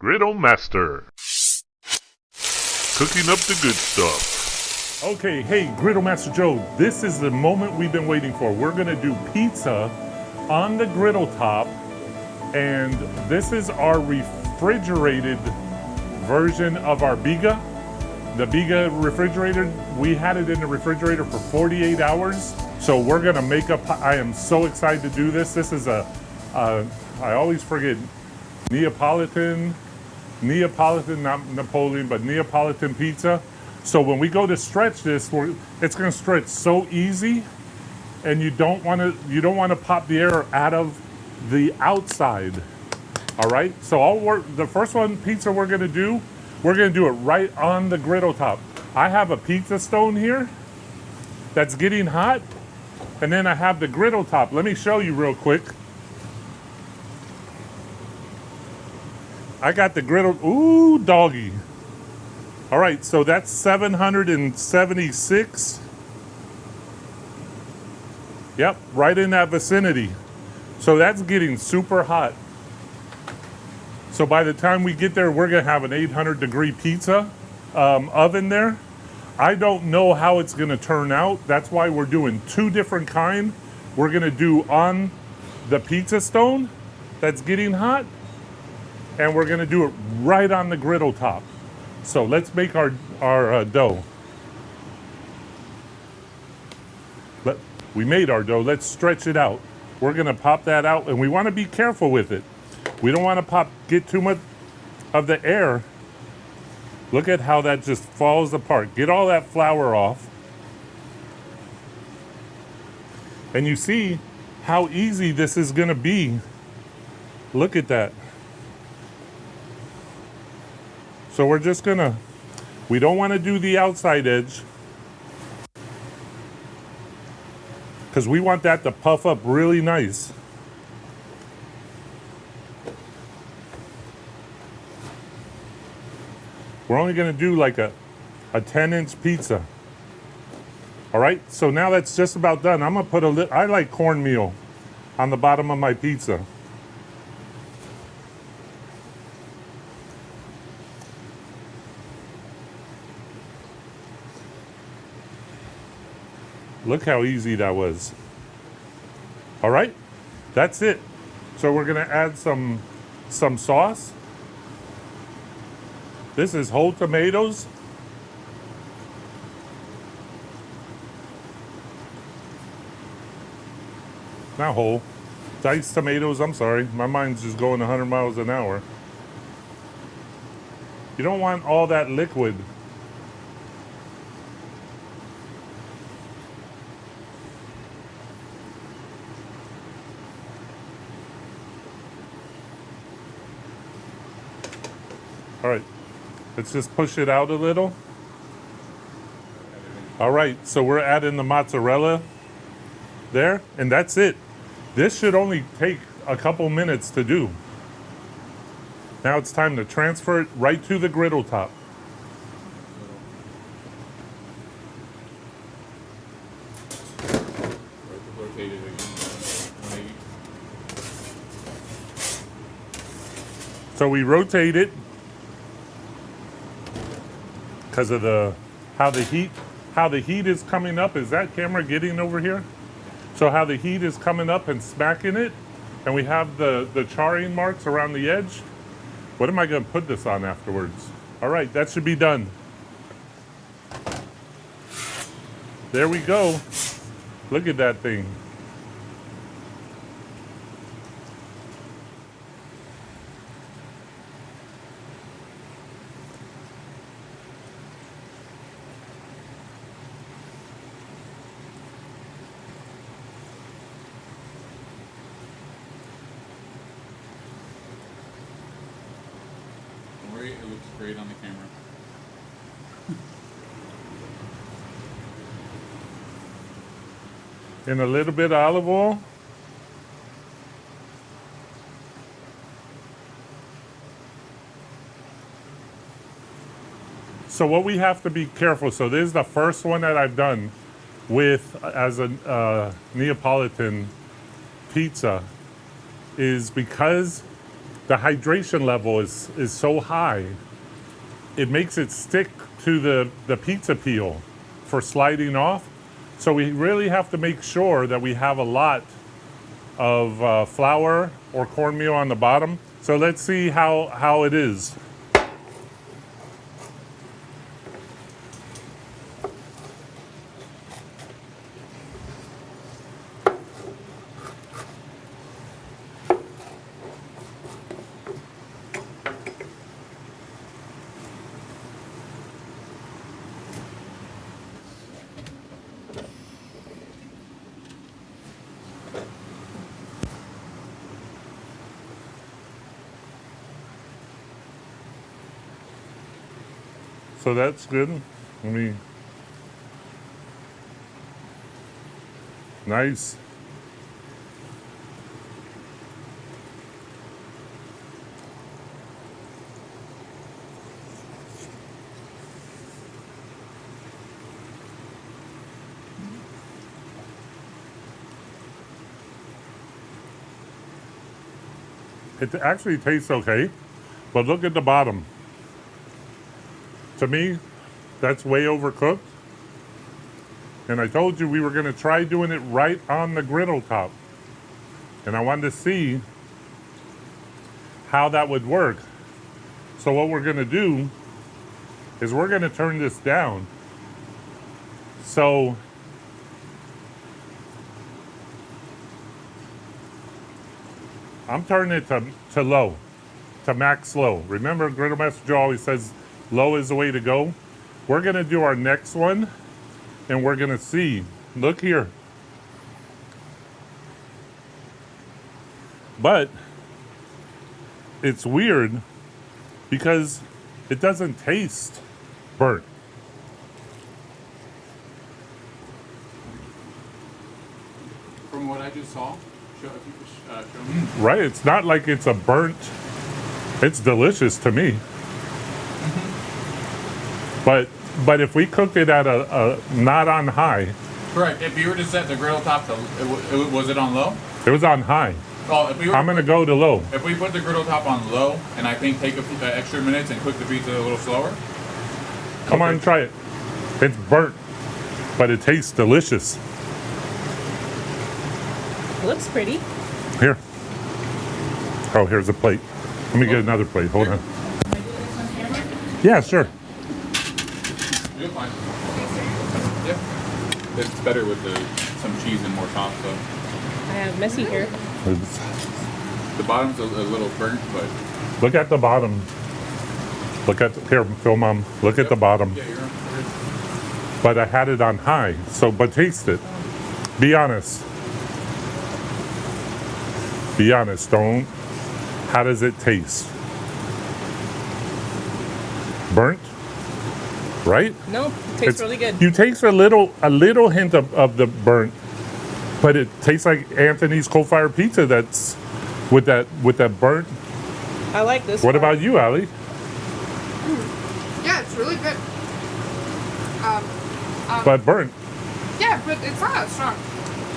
Griddlemaster. Cooking up the good stuff. Okay, hey, Griddlemaster Joe, this is the moment we've been waiting for. We're gonna do pizza on the GriddleTop, and this is our refrigerated version of our Biga. The Biga refrigerated, we had it in the refrigerator for 48 hours. So we're gonna make up, I am so excited to do this. This is I always forget, Neapolitan, not Napoleon, but Neapolitan pizza. So when we go to stretch this, it's gonna stretch so easy, and you don't wanna pop the air out of the outside. All right, so the first pizza we're gonna do it right on the GriddleTop. I have a pizza stone here that's getting hot, and then I have the GriddleTop. Let me show you real quick. I got the griddle, ooh, doggy. All right, so that's 776. Yep, right in that vicinity. So that's getting super hot. So by the time we get there, we're gonna have an 800-degree pizza oven there. I don't know how it's gonna turn out. That's why we're doing two different kind. We're gonna do on the pizza stone that's getting hot, and we're gonna do it right on the GriddleTop. So let's make our dough. We made our dough, let's stretch it out. We're gonna pop that out, and we wanna be careful with it. We don't wanna get too much of the air. Look at how that just falls apart. Get all that flour off. And you see how easy this is gonna be. Look at that. So we're just gonna, we don't wanna do the outside edge, because we want that to puff up really nice. We're only gonna do like a 10-inch pizza. All right, so now that's just about done. I'm gonna put I like cornmeal on the bottom of my pizza. Look how easy that was. All right, that's it. So we're gonna add some sauce. This is whole tomatoes. Not whole, diced tomatoes, I'm sorry. My mind's just going 100 miles an hour. You don't want all that liquid. All right, let's just push it out a little. All right, so we're adding the mozzarella there, and that's it. This should only take a couple minutes to do. Now it's time to transfer it right to the GriddleTop. So we rotate it because of how the heat is coming up. Is that camera getting over here? So how the heat is coming up and smacking it, and we have the charring marks around the edge. What am I gonna put this on afterwards? All right, that should be done. There we go. Look at that thing. It looks great on the camera. And a little bit of olive oil. So what we have to be careful, so this is the first one that I've done as a Neapolitan pizza, is because the hydration level is so high, it makes it stick to the pizza peel for sliding off. So we really have to make sure that we have a lot of flour or cornmeal on the bottom. So let's see how it is. So that's good. Let me. Nice. It actually tastes okay, but look at the bottom. To me, that's way overcooked. And I told you we were going to try doing it right on the griddle top. And I wanted to see how that would work. So what we're going to do is we're going to turn this down. So I'm turning it to low, to max low. Remember, Griddlemaster Joe always says low is the way to go. We're gonna do our next one and we're gonna see. Look here. But it's weird because it doesn't taste burnt. From what I just saw, if you could show me. Right, it's not like it's a burnt, it's delicious to me. But if we cooked it at a not on high. Correct. If you were to set the griddle top to, was it on low? It was on high. Well, if we were I'm gonna go to low. If we put the griddle top on low, and I think take extra minutes and cook the pizza a little slower. Come on, try it. It's burnt, but it tastes delicious. It looks pretty. Here. Oh, here's a plate. Let me get another plate. Hold on. Can I do this on camera? Yeah, sure. You're fine. Yep. It's better with some cheese and more sauce, though. I have messy here. The bottom's a little burnt, but Look at the bottom. Look at here, Phil, Mom. Look at the bottom. yeah, you're But I had it on high. So, but taste it. Be honest. Be honest. Don't. How does it taste? Burnt? Right? No, it tastes really good. You taste a little hint of the burnt, but it tastes like Anthony's coal-fired pizza. That's with that burnt. I like this What one. about you, Allie? Yeah, it's really good. But burnt. Yeah, but it's not as strong.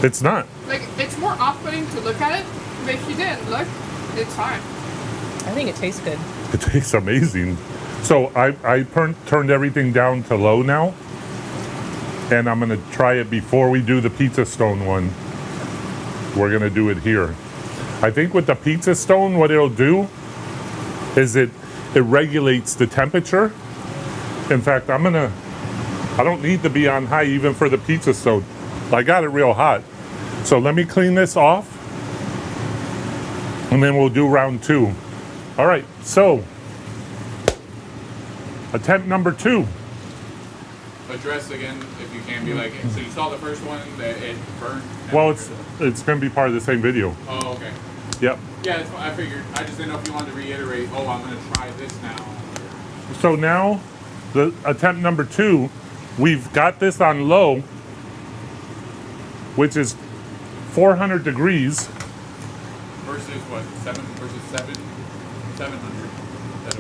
It's not. Like, it's more off-putting to look at it, but if you didn't look, it's fine. I think it tastes good. It tastes amazing. So I turned everything down to low now, and I'm gonna try it before we do the pizza stone one. We're gonna do it here. I think with the pizza stone, what it'll do is it regulates the temperature. In fact, I don't need to be on high even for the pizza stone. I got it real hot. So let me clean this off, and then we'll do round two. All right, so attempt number 2. address again, if you can, be like, so you saw the first one that it burned. Well, it's going to be part of the same video. Oh, okay. Yep. Yeah, that's what I figured. I just didn't know if you wanted to reiterate. Oh, I'm going to try this now. So now, the attempt number 2, we've got this on low, which is 400 degrees. Versus what? 700.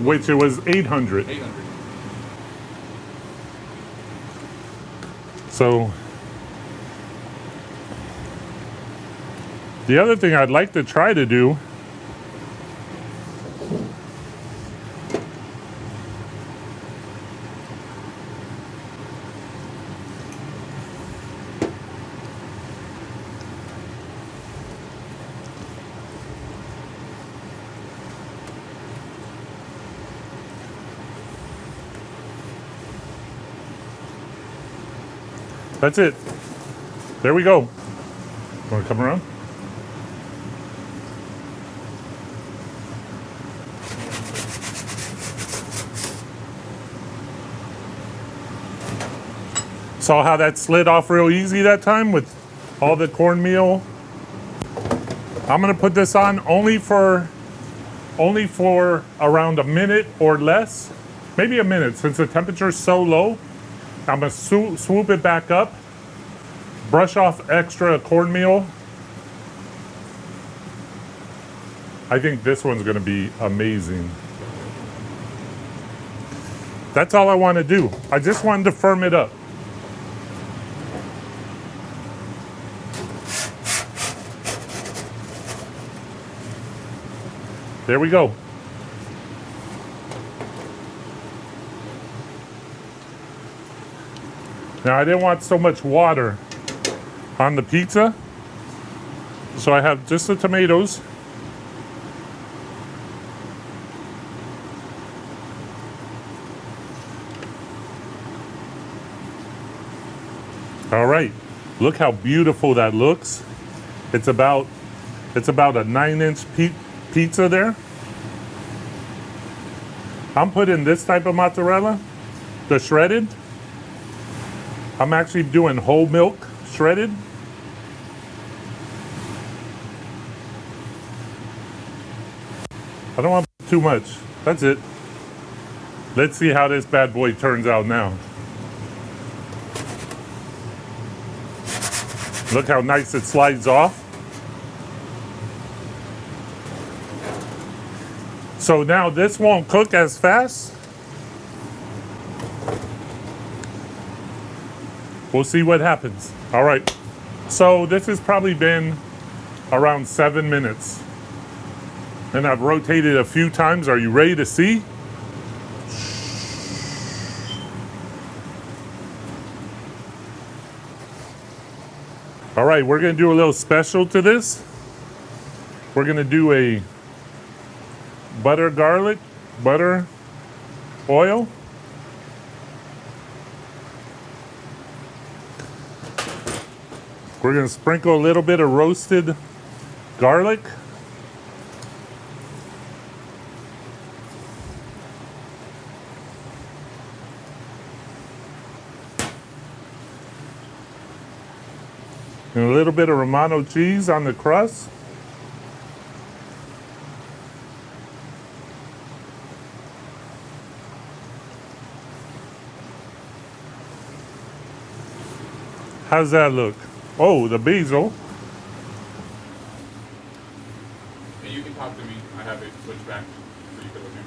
Which it was 800. 800. So the other thing I'd like to try to do That's it. There we go. Want to come around? Saw how that slid off real easy that time with all the cornmeal. I'm gonna put this on only for around a minute or less, maybe a minute, since the temperature is so low. I'm gonna swoop it back up, brush off extra cornmeal. I think this one's gonna be amazing. That's all I want to do. I just wanted to firm it up. There we go. Now I didn't want so much water on the pizza, so I have just the tomatoes. All right, look how beautiful that looks. It's about a 9-inch pizza there. I'm putting this type of mozzarella, the shredded. I'm actually doing whole milk shredded. I don't want too much. That's it. Let's see how this bad boy turns out now. Look how nice it slides off. So now this won't cook as fast. We'll see what happens. All right, so this has probably been around 7 minutes. And I've rotated a few times. Are you ready to see? All right, we're gonna do a little special to this. We're gonna do a butter garlic, butter oil. We're gonna sprinkle a little bit of roasted garlic. And a little bit of Romano cheese on the crust. How's that look? Oh, the basil. And you can talk to me. I have it switched back so you can look at me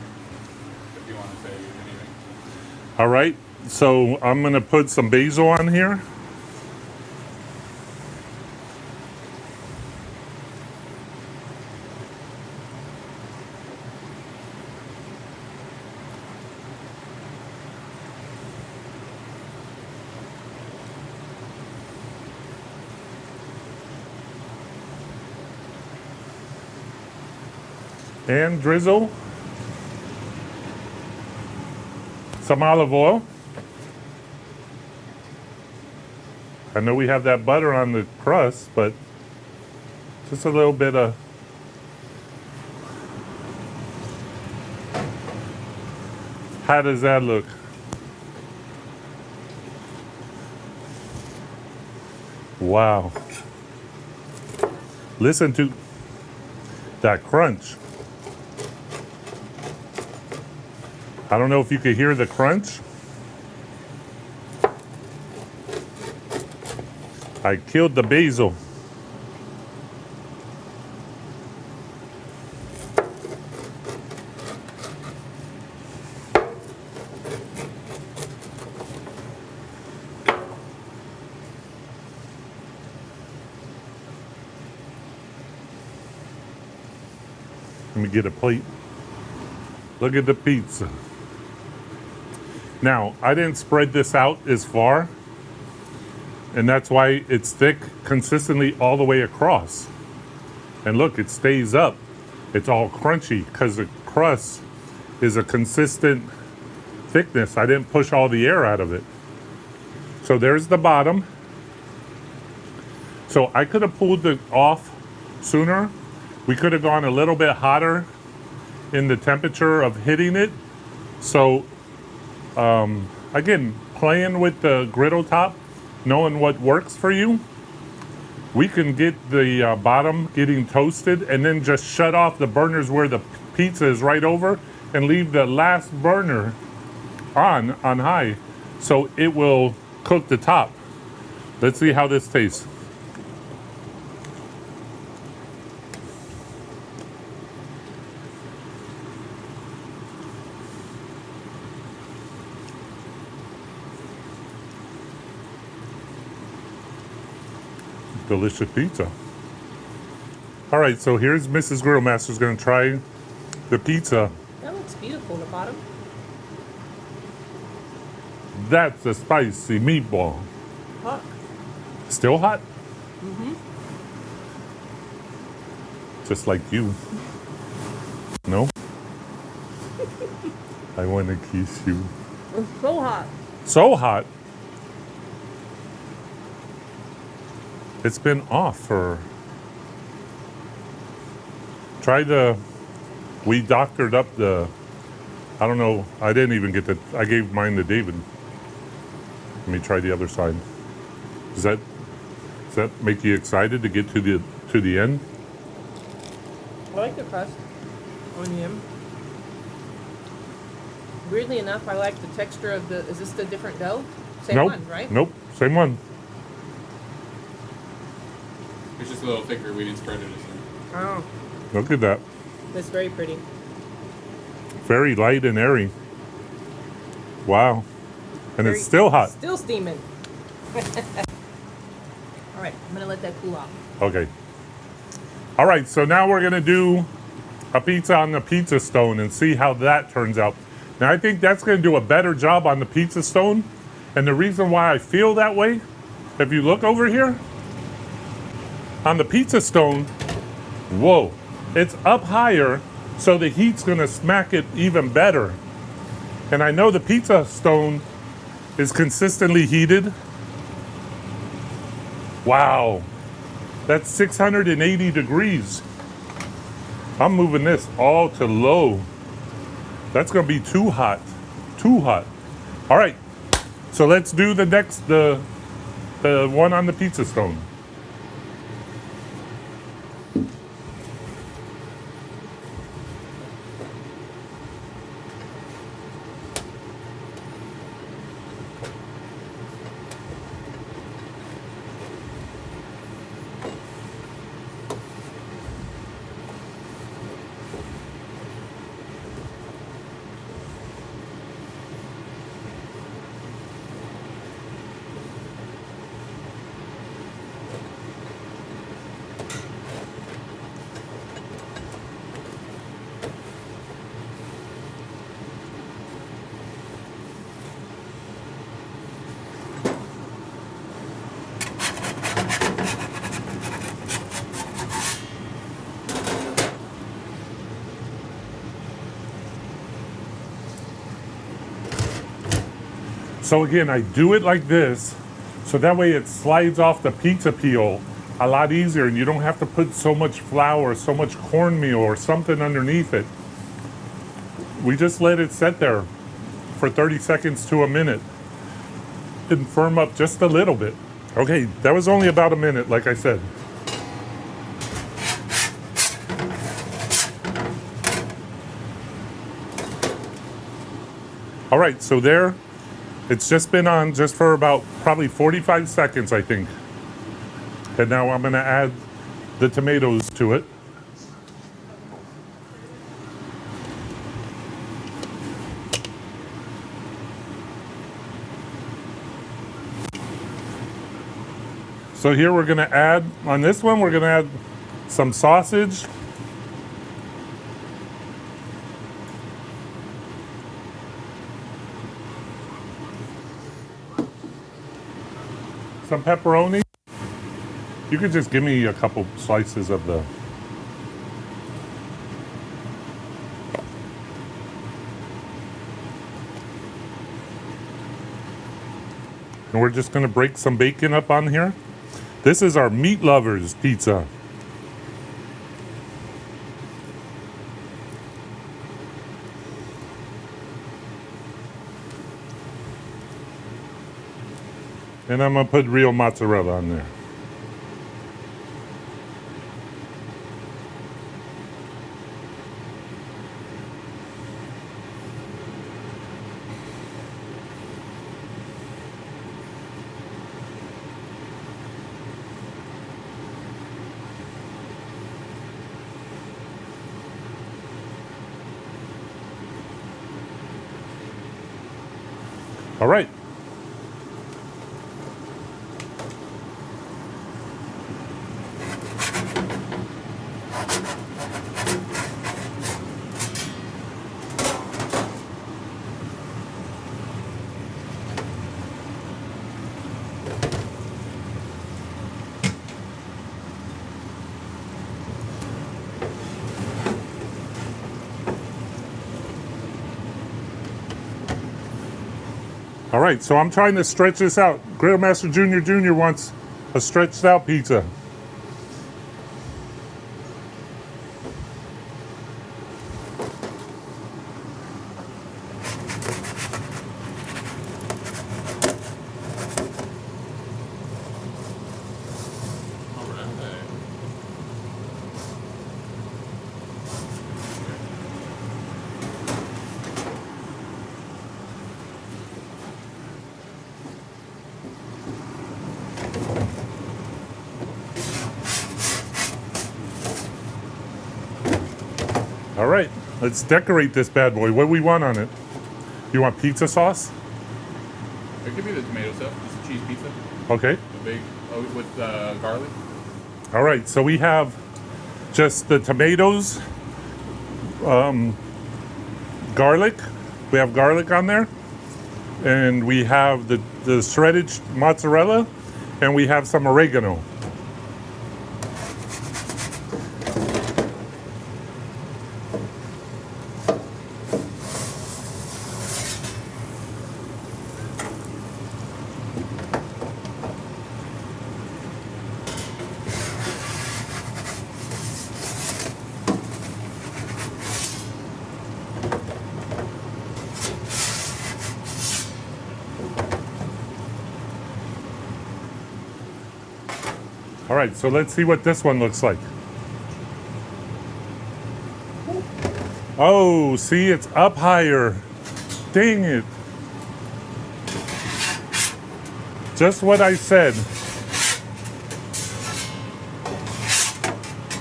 if you want to say anything. All right, so I'm gonna put some basil on here. And drizzle some olive oil. I know we have that butter on the crust, but just a little bit of how does that look? Wow. Listen to that crunch. I don't know if you could hear the crunch. I killed the basil. Let me get a plate. Look at the pizza. Now, I didn't spread this out as far, and that's why it's thick consistently all the way across. And look, it stays up. It's all crunchy because the crust is a consistent thickness. I didn't push all the air out of it. So there's the bottom. So I could have pulled it off sooner. We could have gone a little bit hotter in the temperature of hitting it. So again, playing with the GriddleTop, knowing what works for you, we can get the bottom getting toasted and then just shut off the burners where the pizza is right over and leave the last burner on high so it will cook the top. Let's see how this tastes. Delicious pizza. All right, so here's Mrs. Griddlemaster's gonna try the pizza. That looks beautiful, the bottom. That's a spicy meatball. Hot. Still hot? Mm-hmm. Just like you. No? I want to kiss you. It's so hot. So hot. It's been off for... We doctored up the... I don't know. I didn't even get the... I gave mine to David. Let me try the other side. Does that make you excited to get to the end? I like the crust on the end. Weirdly enough, I like the texture of the... Is this the different dough? Same Nope. one, right? Nope. Same one. It's just a little thicker. We didn't spread it as Oh, Look at that. that's very pretty. Very light and airy. Wow. And Very- it's still hot. Still steaming. All right, I'm gonna let that cool off. Okay. All right, so now we're gonna do a pizza on the pizza stone and see how that turns out. Now I think that's gonna do a better job on the pizza stone. And the reason why I feel that way, if you look over here, on the pizza stone, whoa, it's up higher, so the heat's gonna smack it even better. And I know the pizza stone is consistently heated. Wow, that's 680 degrees. I'm moving this all to low. That's gonna be too hot, too hot. All right, so let's do the next, the one on the pizza stone. So again, I do it like this, so that way it slides off the pizza peel a lot easier and you don't have to put so much flour, so much cornmeal or something underneath it. We just let it sit there for 30 seconds to a minute and firm up just a little bit. Okay, that was only about a minute, like I said. All right, so there, it's just been on just for about probably 45 seconds, I think. And now I'm gonna add the tomatoes to it. So here we're gonna add, on this one, we're gonna add some sausage. Some pepperoni. You could just give me a couple slices of the... And we're just gonna break some bacon up on here. This is our meat lovers pizza. And I'm gonna put real mozzarella on there. All right. All right, so I'm trying to stretch this out. Griddlemaster Jr. wants a stretched out pizza. All right, let's decorate this bad boy. What do we want on it? You want pizza sauce? It could be the tomato stuff, just a cheese pizza. Okay. The big, with garlic. All right, so we have just the tomatoes, garlic. We have garlic on there. And we have the shredded mozzarella, and we have some oregano. All right, so let's see what this one looks like. Oh, see, it's up higher. Dang it. Just what I said.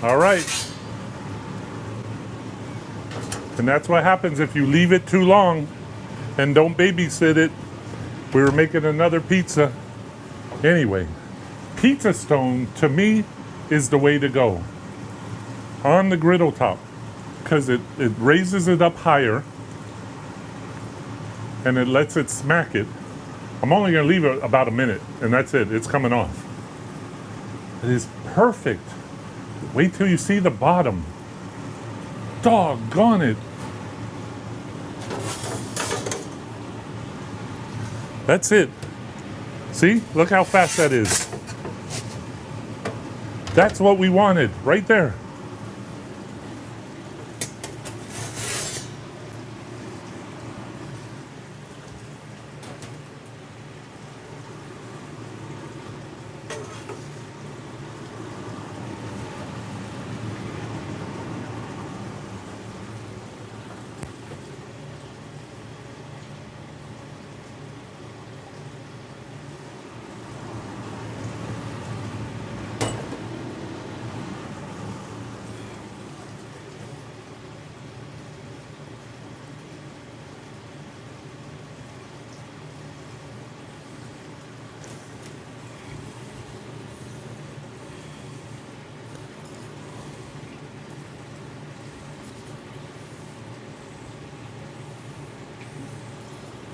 All right. And that's what happens if you leave it too long and don't babysit it. We were making another pizza. Anyway. Pizza stone, to me, is the way to go on the griddle top because it raises it up higher and it lets it smack it. I'm only going to leave it about a minute and that's it. It's coming off. It is perfect. Wait till you see the bottom. Doggone it. That's it. See? Look how fast that is. That's what we wanted, right there.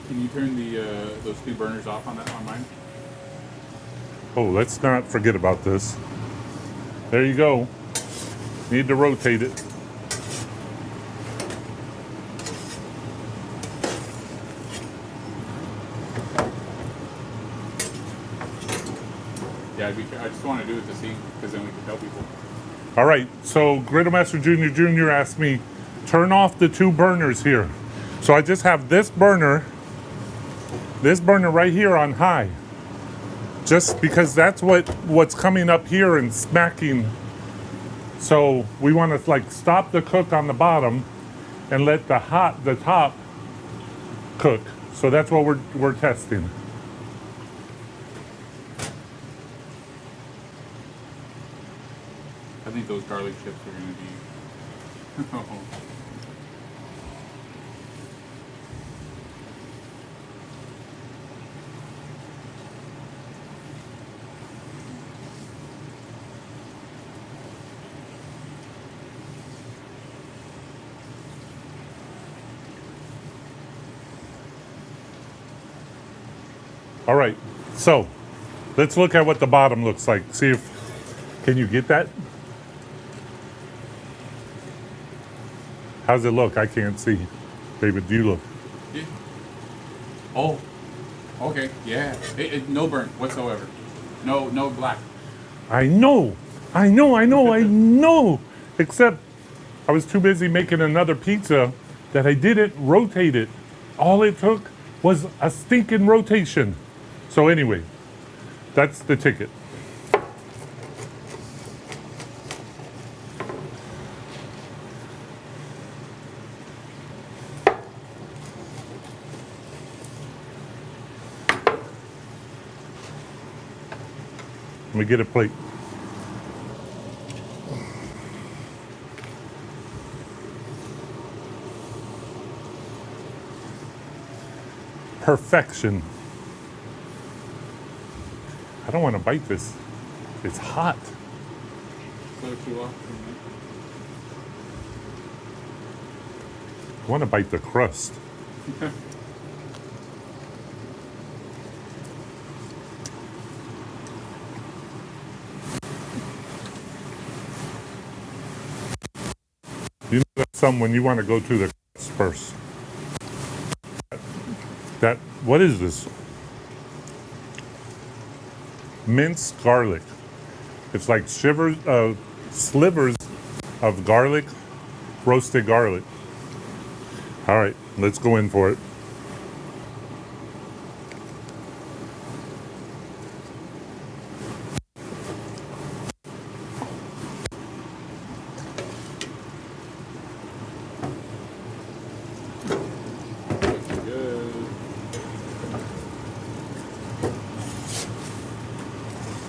Can you turn those two burners off on mine? Oh, let's not forget about this. There you go. Need to rotate it. Yeah, I just want to do it to see, because then we can tell people. All right, so Griddlemaster Jr. asked me, turn off the 2 burners here. So I just have this burner right here on high. Just because that's what's coming up here and smacking. So we want to like stop the cook on the bottom and let the top cook. So that's what we're testing. I think those garlic chips are going to be... All right, so let's look at what the bottom looks like. See if, can you get that? How's it look? I can't see. David, do you look? Yeah. Oh, okay, yeah. No burn whatsoever. No black. I know. Except I was too busy making another pizza that I didn't rotate it. All it took was a stinking rotation. So anyway, that's the ticket. Let me get a plate. Perfection. I don't want to bite this. It's hot. So too long. I want to bite the crust. You know that's something when you want to go to the crust first. What is this? Minced garlic. It's like slivers of garlic, roasted garlic. All right, let's go in for it.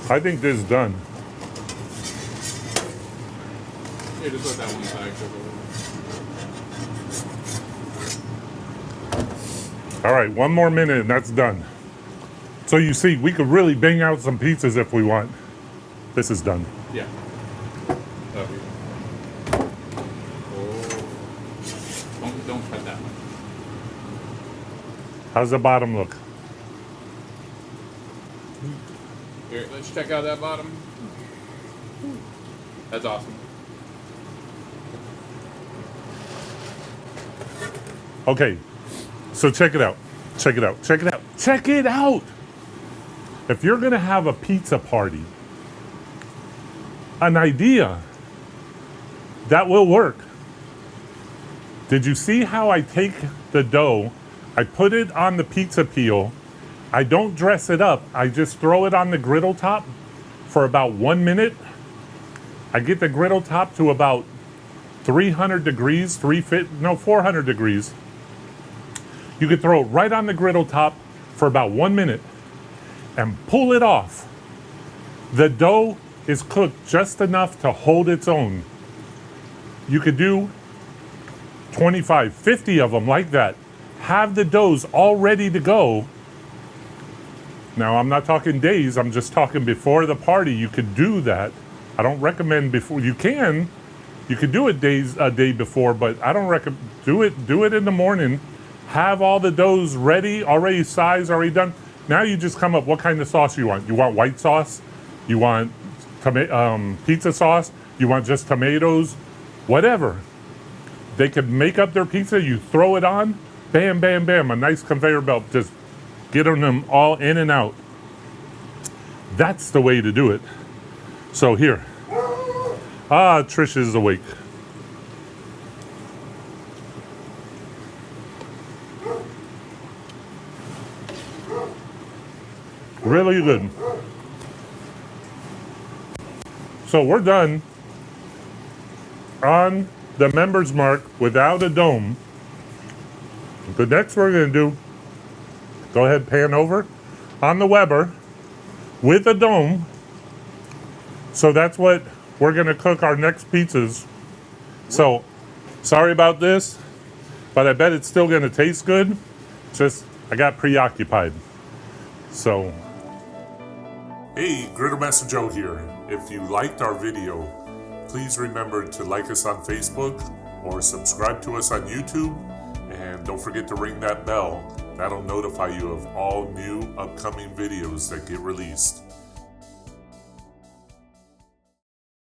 I think this is done. Yeah, just let that one side cook over. All right, 1 more minute and that's done. So you see, we could really bang out some pizzas if we want. This is done. Yeah. Oh. Don't cut that much. How's the bottom look? Here, let's check out that bottom. That's awesome. Okay, so check it out. Check it out. Check it out. Check it out. If you're gonna have a pizza party, an idea that will work. Did you see how I take the dough, I put it on the pizza peel, I don't dress it up, I just throw it on the griddle top for about 1 minute. I get the griddle top to about 300 degrees, 400 degrees. You could throw it right on the griddle top for about 1 minute and pull it off. The dough is cooked just enough to hold its own. You could do 25, 50 of them like that. Have the doughs all ready to go. Now, I'm not talking days, I'm just talking before the party. You could do that. I don't recommend before. You could do it a day before, but I don't recommend. Do it in the morning. Have all the doughs ready, already sized, already done. Now you just come up, what kind of sauce you want? You want white sauce? You want pizza sauce? You want just tomatoes? Whatever. They could make up their pizza, you throw it on, bam, bam, bam, a nice conveyor belt, just getting them all in and out. That's the way to do it. So here. Ah, Trish is awake. Really good. So we're done on the Members Mark without a dome. The next we're going to do, go ahead, pan over on the Weber with a dome. So that's what we're going to cook our next pizzas. So sorry about this, but I bet it's still going to taste good. Just I got preoccupied. So, hey, Griddlemaster Joe here. If you liked our video, please remember to like us on Facebook or subscribe to us on YouTube. And don't forget to ring that bell. That'll notify you of all new upcoming videos that get released.